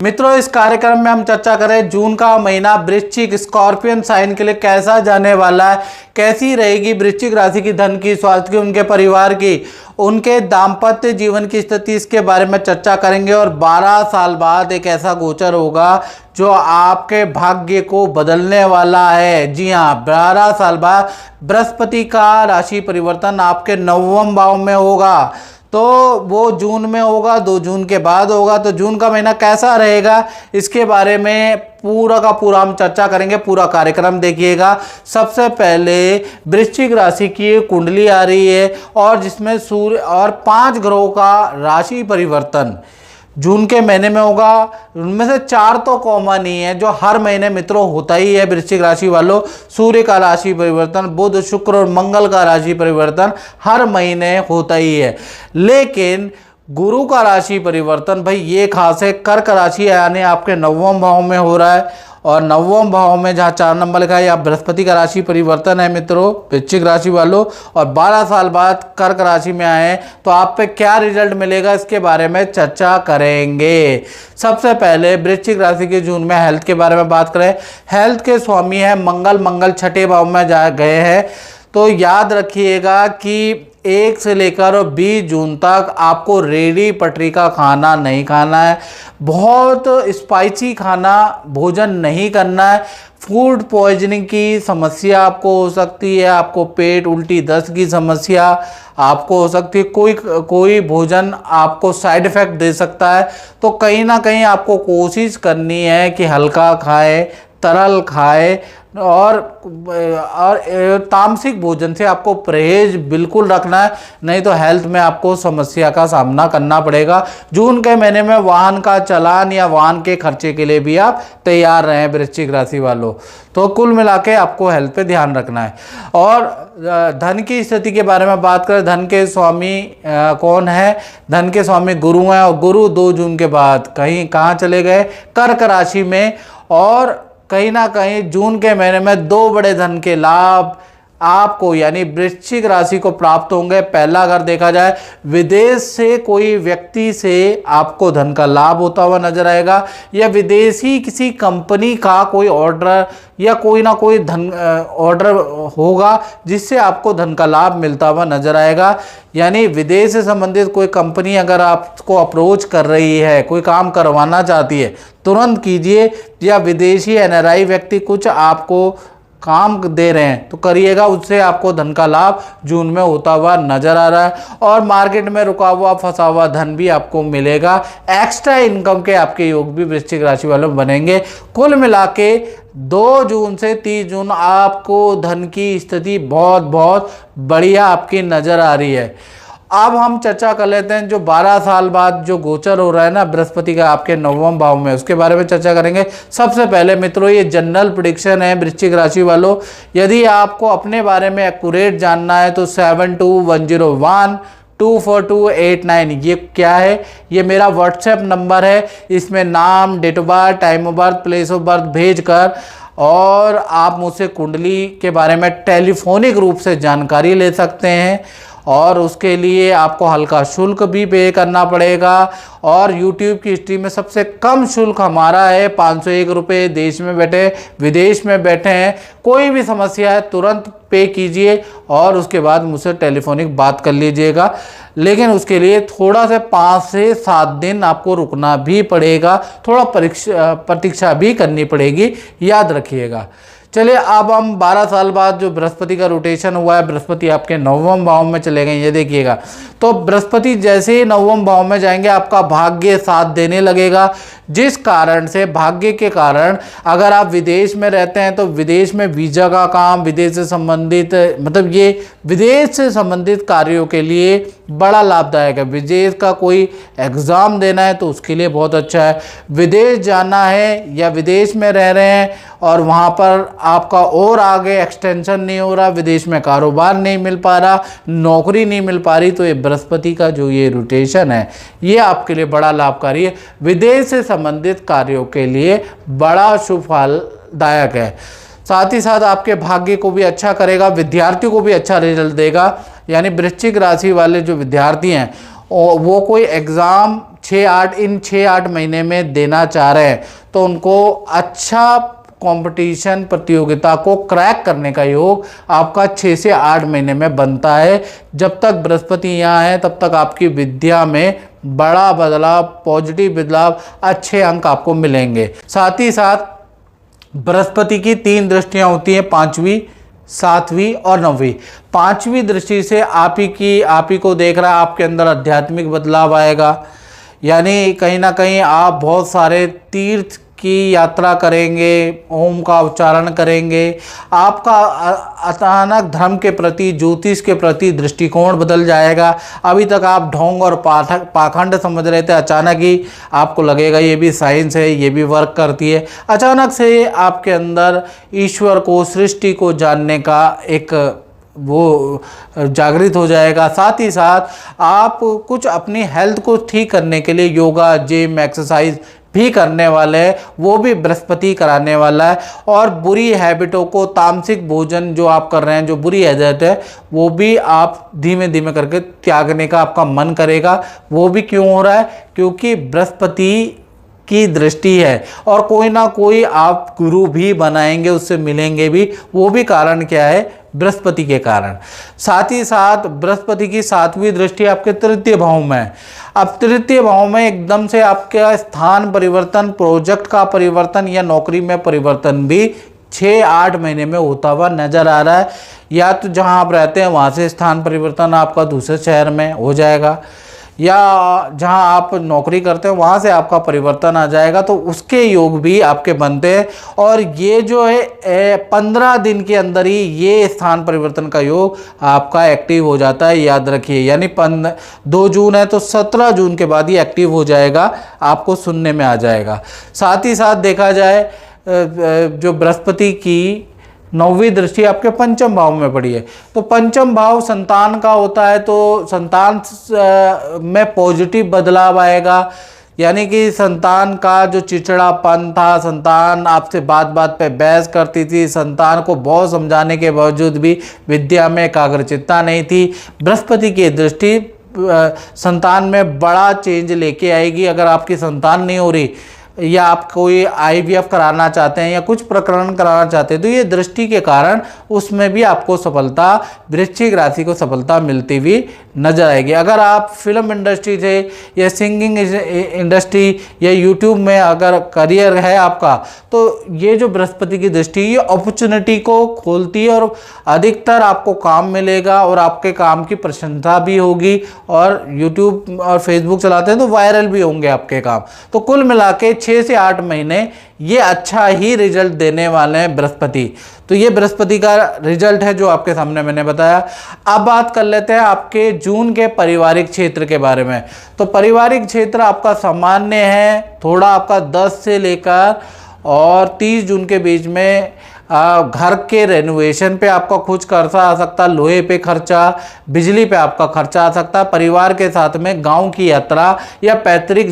मित्रों, इस कार्यक्रम में हम चर्चा करें जून का महीना वृश्चिक स्कॉर्पियन साइन के लिए कैसा जाने वाला है, कैसी रहेगी वृश्चिक राशि की धन की, स्वास्थ्य की, उनके परिवार की, उनके दाम्पत्य जीवन की स्थिति, इसके बारे में चर्चा करेंगे। और 12 साल बाद एक ऐसा गोचर होगा जो आपके भाग्य को बदलने वाला है। जी हाँ, 12 साल बाद बृहस्पति का राशि परिवर्तन आपके 9वें भाव में होगा, तो वो जून में होगा, 2 जून के बाद होगा। तो जून का महीना कैसा रहेगा, इसके बारे में पूरा का पूरा हम चर्चा करेंगे। पूरा कार्यक्रम देखिएगा। सबसे पहले वृश्चिक राशि की कुंडली आ रही है और जिसमें सूर्य और 5 ग्रहों का राशि परिवर्तन जून के महीने में होगा। उनमें से 4 तो कॉमन ही है, जो हर महीने मित्रों होता ही है वृश्चिक राशि वालों। सूर्य का राशि परिवर्तन, बुध, शुक्र और मंगल का राशि परिवर्तन हर महीने होता ही है। लेकिन गुरु का राशि परिवर्तन भाई ये खास है, कर्क राशि यानी आपके 9वें भाव में हो रहा है। और 9वें भाव में जहाँ 4 नंबर लिखा है, आप बृहस्पति का राशि परिवर्तन है मित्रों वृश्चिक राशि वालों। और 12 साल बाद कर्क राशि में आए तो आप पे क्या रिजल्ट मिलेगा, इसके बारे में चर्चा करेंगे। सबसे पहले वृश्चिक राशि के जून में हेल्थ के बारे में बात करें। हेल्थ के स्वामी है मंगल। मंगल 6ठे भाव में जा गए हैं, तो याद रखिएगा कि 1 से लेकर 20 जून तक आपको रेडी पटरी का खाना नहीं खाना है, बहुत स्पाइसी खाना भोजन नहीं करना है। फूड पॉइजनिंग की समस्या आपको हो सकती है, आपको पेट उल्टी दस्त की समस्या आपको हो सकती है, कोई भोजन आपको साइड इफेक्ट दे सकता है। तो कहीं ना कहीं आपको कोशिश करनी है कि हल्का खाए, तरल खाए और तामसिक भोजन से आपको परहेज बिल्कुल रखना है, नहीं तो हेल्थ में आपको समस्या का सामना करना पड़ेगा। जून के महीने में वाहन का चालान या वाहन के खर्चे के लिए भी आप तैयार रहें वृश्चिक राशि वालों। तो कुल मिला के आपको हेल्थ पे ध्यान रखना है। और धन की स्थिति के बारे में बात करें, धन के स्वामी कौन है? धन के स्वामी गुरु हैं और गुरु 2 जून के बाद कहाँ चले गए? कर्क राशि में। और कहीं ना कहीं जून के महीने में 2 बड़े धन के लाभ आपको यानी वृश्चिक राशि को प्राप्त होंगे। पहला अगर देखा जाए, विदेश से कोई व्यक्ति से आपको धन का लाभ होता हुआ नजर आएगा, या विदेशी किसी कंपनी का कोई ऑर्डर या कोई ना कोई धन ऑर्डर होगा जिससे आपको धन का लाभ मिलता हुआ नजर आएगा। यानी विदेश से संबंधित कोई कंपनी अगर आपको अप्रोच कर रही है, कोई काम करवाना चाहती है, तुरंत कीजिए। या विदेशी NRI व्यक्ति कुछ आपको काम दे रहे हैं तो करिएगा, उससे आपको धन का लाभ जून में होता हुआ नजर आ रहा है। और मार्केट में रुका हुआ फंसा हुआ धन भी आपको मिलेगा। एक्स्ट्रा इनकम के आपके योग भी वृश्चिक राशि वालों बनेंगे। कुल मिला के 2 जून से 30 जून आपको धन की स्थिति बहुत बहुत बढ़िया आपकी नजर आ रही है। अब हम चर्चा कर लेते हैं जो 12 साल बाद जो गोचर हो रहा है ना बृहस्पति का आपके 9वें भाव में, उसके बारे में चर्चा करेंगे। सबसे पहले मित्रों, ये जनरल प्रेडिक्शन है वृश्चिक राशि वालों। यदि आपको अपने बारे में एक्यूरेट जानना है तो 7210124289 ये क्या है? ये मेरा व्हाट्सएप नंबर है। इसमें नाम, date of birth, time of birth, place of birth भेजकर और आप मुझसे कुंडली के बारे में टेलीफोनिक रूप से जानकारी ले सकते हैं। और उसके लिए आपको हल्का शुल्क भी पे करना पड़ेगा। और YouTube की हिस्ट्री में सबसे कम शुल्क हमारा है 501 रुपये। देश में बैठे विदेश में बैठे हैं, कोई भी समस्या है तुरंत पे कीजिए और उसके बाद मुझसे टेलीफोनिक बात कर लीजिएगा। लेकिन उसके लिए थोड़ा से 5 से 7 दिन आपको रुकना भी पड़ेगा, थोड़ा प्रतीक्षा भी करनी पड़ेगी, याद रखिएगा। चलिए अब हम 12 साल बाद जो बृहस्पति का रोटेशन हुआ है, बृहस्पति आपके 9वें भाव में चले गए, ये देखिएगा। तो बृहस्पति जैसे ही 9वें भाव में जाएंगे आपका भाग्य साथ देने लगेगा, जिस कारण से भाग्य के कारण अगर आप विदेश में रहते हैं तो विदेश में वीज़ा का काम, विदेश से संबंधित मतलब ये विदेश से संबंधित कार्यों के लिए बड़ा लाभदायक है। विदेश का कोई एग्ज़ाम देना है तो उसके लिए बहुत अच्छा है। विदेश जाना है या विदेश में रह रहे हैं और वहाँ पर आपका और आगे एक्सटेंशन नहीं हो रहा, विदेश में कारोबार नहीं मिल पा रहा, नौकरी नहीं मिल पा रही, तो ये बृहस्पति का जो ये रोटेशन है ये आपके लिए बड़ा लाभकारी है। विदेश से संबंधित कार्यों के लिए बड़ा शुभ फलदायक है। साथ ही साथ आपके भाग्य को भी अच्छा करेगा, विद्यार्थियों को भी अच्छा रिजल्ट देगा। यानी वृश्चिक राशि वाले जो विद्यार्थी हैं और वो कोई एग्ज़ाम 6-8 महीने में देना चाह रहे हैं तो उनको अच्छा कंपटीशन प्रतियोगिता को क्रैक करने का योग आपका 6 से 8 महीने में बनता है। जब तक बृहस्पति यहाँ है तब तक आपकी विद्या में बड़ा बदलाव, पॉजिटिव बदलाव, अच्छे अंक आपको मिलेंगे। साथ ही साथ बृहस्पति की 3 दृष्टियां होती हैं, 5वीं, 7वीं और 9वीं। 5वीं दृष्टि से आप ही को देख रहा है, आपके अंदर आध्यात्मिक बदलाव आएगा, यानी कहीं ना कहीं आप बहुत सारे तीर्थ की यात्रा करेंगे, ओम का उच्चारण करेंगे, आपका अचानक धर्म के प्रति, ज्योतिष के प्रति दृष्टिकोण बदल जाएगा। अभी तक आप ढोंग और पाखंड समझ रहे थे, अचानक ही आपको लगेगा ये भी साइंस है, ये भी वर्क करती है। अचानक से आपके अंदर ईश्वर को, सृष्टि को जानने का एक वो जागृत हो जाएगा। साथ ही साथ आप कुछ अपनी हेल्थ को ठीक करने के लिए योगा, जिम, एक्सरसाइज भी करने वाले हैं, वो भी बृहस्पति कराने वाला है। और बुरी हैबिटों को, तामसिक भोजन जो आप कर रहे हैं, जो बुरी हैबिट है, वो भी आप धीमे धीमे करके त्यागने का आपका मन करेगा। वो भी क्यों हो रहा है? क्योंकि बृहस्पति की दृष्टि है और कोई ना कोई आप गुरु भी बनाएंगे, उससे मिलेंगे भी। वो भी कारण क्या है? बृहस्पति के कारण। साथ ही साथ बृहस्पति की 7वीं दृष्टि आपके तृतीय भाव में है। अब तृतीय भाव में एकदम से आपका स्थान परिवर्तन, प्रोजेक्ट का परिवर्तन या नौकरी में परिवर्तन भी 6-8 महीने में होता हुआ नजर आ रहा है। या तो जहां आप रहते हैं वहां से स्थान परिवर्तन आपका दूसरे शहर में हो जाएगा, या जहां आप नौकरी करते हैं वहां से आपका परिवर्तन आ जाएगा, तो उसके योग भी आपके बनते हैं। और ये जो है 15 दिन के अंदर ही ये स्थान परिवर्तन का योग आपका एक्टिव हो जाता है, याद रखिए। यानी 2 जून है तो 17 जून के बाद ही एक्टिव हो जाएगा, आपको सुनने में आ जाएगा। साथ ही साथ देखा जाए जो बृहस्पति की 9वीं दृष्टि आपके पंचम भाव में पड़ी है, तो पंचम भाव संतान का होता है, तो संतान में पॉजिटिव बदलाव आएगा। यानी कि संतान का जो चिड़चिड़ापन था, संतान आपसे बात बात पे बहस करती थी, संतान को बहुत समझाने के बावजूद भी विद्या में एकाग्रचित्ता नहीं थी, बृहस्पति की दृष्टि संतान में बड़ा चेंज लेके आएगी। अगर आपकी संतान नहीं हो रही या आप कोई IVF कराना चाहते हैं या कुछ प्रकरण कराना चाहते हैं, तो ये दृष्टि के कारण उसमें भी आपको सफलता, वृश्चिक राशि को सफलता मिलती हुई नजर आएगी। अगर आप फिल्म इंडस्ट्री से या सिंगिंग इंडस्ट्री या यूट्यूब में अगर करियर है आपका, तो ये जो बृहस्पति की दृष्टि ये अपॉर्चुनिटी को खोलती है और अधिकतर आपको काम मिलेगा और आपके काम की प्रशंसा भी होगी। और यूट्यूब और फेसबुक चलाते हैं तो वायरल भी होंगे आपके काम। तो कुल मिला के 6 से 8 महीने ये अच्छा ही रिजल्ट देने वाले हैं बृहस्पति। तो ये बृहस्पति का रिजल्ट है जो आपके सामने मैंने बताया। अब बात कर लेते हैं आपके जून के पारिवारिक क्षेत्र के बारे में। तो पारिवारिक क्षेत्र आपका सामान्य है, थोड़ा आपका 10 से लेकर और 30 जून के बीच में घर के रेनोवेशन पे आपका कुछ खर्चा आ सकता है, लोहे पे खर्चा, बिजली पे आपका खर्चा आ सकता है। परिवार के साथ में गांव की यात्रा या पैतृक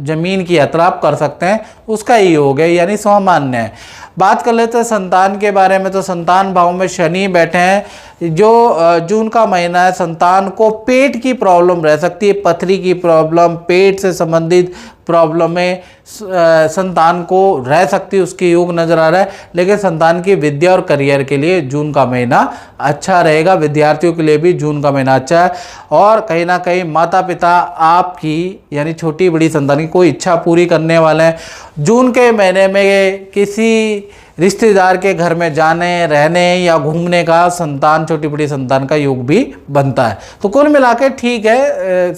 जमीन की यात्रा आप कर सकते हैं, उसका ही योग है, यानी सामान्य है। बात कर लेते हैं संतान के बारे में। तो संतान भाव में शनि बैठे हैं, जो जून का महीना है, संतान को पेट की प्रॉब्लम रह सकती है, पथरी की प्रॉब्लम, पेट से संबंधित प्रॉब्लमें संतान को रह सकती है, उसके योग नजर आ रहा है। लेकिन संतान की विद्या और करियर के लिए जून का महीना अच्छा रहेगा, विद्यार्थियों के लिए भी जून का महीना अच्छा है। और कहीं ना कहीं माता पिता आपकी यानी छोटी बड़ी संतान की कोई इच्छा पूरी करने वाले हैं। जून के महीने में किसी रिश्तेदार के घर में जाने, रहने या घूमने का संतान, छोटी बड़ी संतान का योग भी बनता है। तो कुल मिला के ठीक है,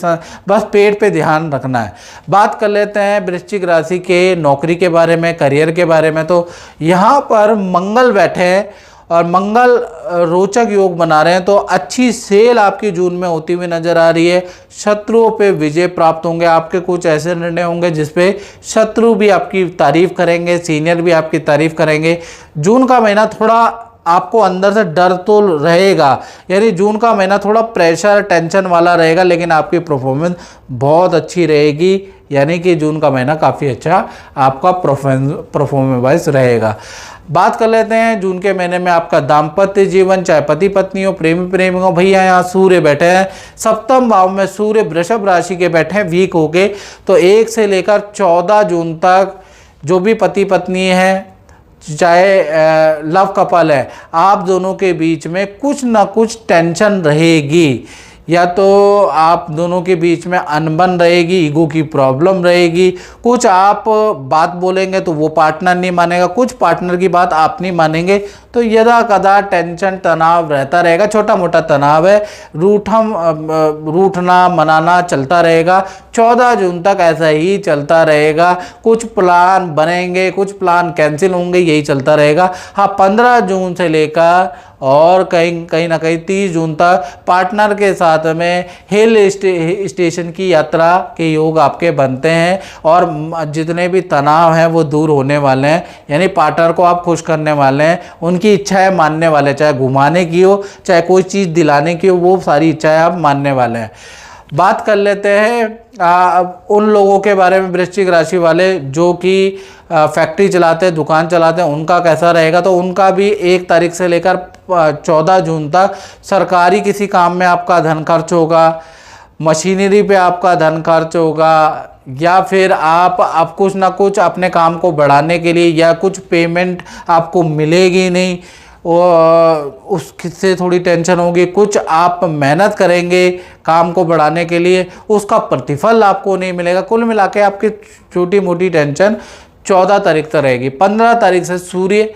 बस पेट पे ध्यान रखना है। बात कर लेते हैं वृश्चिक राशि के नौकरी के बारे में, करियर के बारे में। तो यहाँ पर मंगल बैठे हैं और मंगल रोचक योग बना रहे हैं, तो अच्छी सेल आपकी जून में होती हुई नजर आ रही है। शत्रुओं पे विजय प्राप्त होंगे, आपके कुछ ऐसे निर्णय होंगे जिसपे शत्रु भी आपकी तारीफ करेंगे, सीनियर भी आपकी तारीफ करेंगे। जून का महीना थोड़ा आपको अंदर से डर तो रहेगा, यानी जून का महीना थोड़ा प्रेशर टेंशन वाला रहेगा, लेकिन आपकी परफॉर्मेंस बहुत अच्छी रहेगी। यानी कि जून का महीना काफ़ी अच्छा आपका परफॉर्मेंस वाइज रहेगा। बात कर लेते हैं जून के महीने में आपका दाम्पत्य जीवन, चाहे पति पत्नी हो, प्रेमी प्रेमी हो। भैया यहाँ सूर्य बैठे हैं सप्तम भाव में, सूर्य वृषभ राशि के बैठे हैं वीक होके। तो 1 से लेकर 14 जून तक जो भी पति पत्नी है, चाहे लव कपल है, आप दोनों के बीच में कुछ ना कुछ टेंशन रहेगी, या तो आप दोनों के बीच में अनबन रहेगी, ईगो की प्रॉब्लम रहेगी। कुछ आप बात बोलेंगे तो वो पार्टनर नहीं मानेगा, कुछ पार्टनर की बात आप नहीं मानेंगे, तो यदा कदा टेंशन तनाव रहता रहेगा। छोटा मोटा तनाव है, रूठना मनाना चलता रहेगा। 14 जून तक ऐसा ही चलता रहेगा। कुछ प्लान बनेंगे, कुछ प्लान कैंसिल होंगे, यही चलता रहेगा। हाँ, 15 जून से लेकर और कहीं ना कहीं 30 जून तक पार्टनर के साथ में हिल स्टेशन की यात्रा के योग आपके बनते हैं, और जितने भी तनाव हैं वो दूर होने वाले हैं। यानी पार्टनर को आप खुश करने वाले हैं, उनकी इच्छाएं मानने वाले, चाहे घुमाने की हो, चाहे कोई चीज़ दिलाने की हो, वो सारी इच्छाएं आप मानने वाले हैं। बात कर लेते हैं उन लोगों के बारे में, वृश्चिक राशि वाले जो कि फैक्ट्री चलाते हैं, दुकान चलाते हैं, उनका कैसा रहेगा। तो उनका भी 1 तारीख से लेकर 14 जून तक सरकारी किसी काम में आपका धन खर्च होगा, मशीनरी पे आपका धन खर्च होगा, या फिर आप कुछ ना कुछ अपने काम को बढ़ाने के लिए, या कुछ पेमेंट आपको मिलेगी नहीं, उससे थोड़ी टेंशन होगी। कुछ आप मेहनत करेंगे काम को बढ़ाने के लिए, उसका प्रतिफल आपको नहीं मिलेगा। कुल मिला के आपकी छोटी मोटी टेंशन 14 तारीख तक रहेगी। 15 तारीख से सूर्य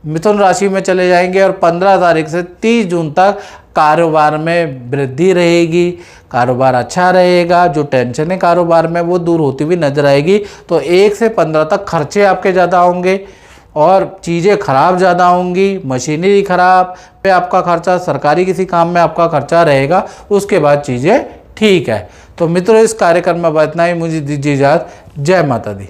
मिथुन राशि में चले जाएंगे, और 15 तारीख से 30 जून तक कारोबार में वृद्धि रहेगी, कारोबार अच्छा रहेगा। जो टेंशन है कारोबार में वो दूर होती हुई नजर आएगी। तो 1 से 15 तक खर्चे आपके ज़्यादा होंगे, और चीज़ें खराब ज़्यादा होंगी, मशीनरी खराब पे आपका खर्चा, सरकारी किसी काम में आपका खर्चा रहेगा। उसके बाद चीज़ें ठीक है। तो मित्रों, इस कार्यक्रम में इतना ही। मुझे दीजिए इजाज़त। जय माता दी।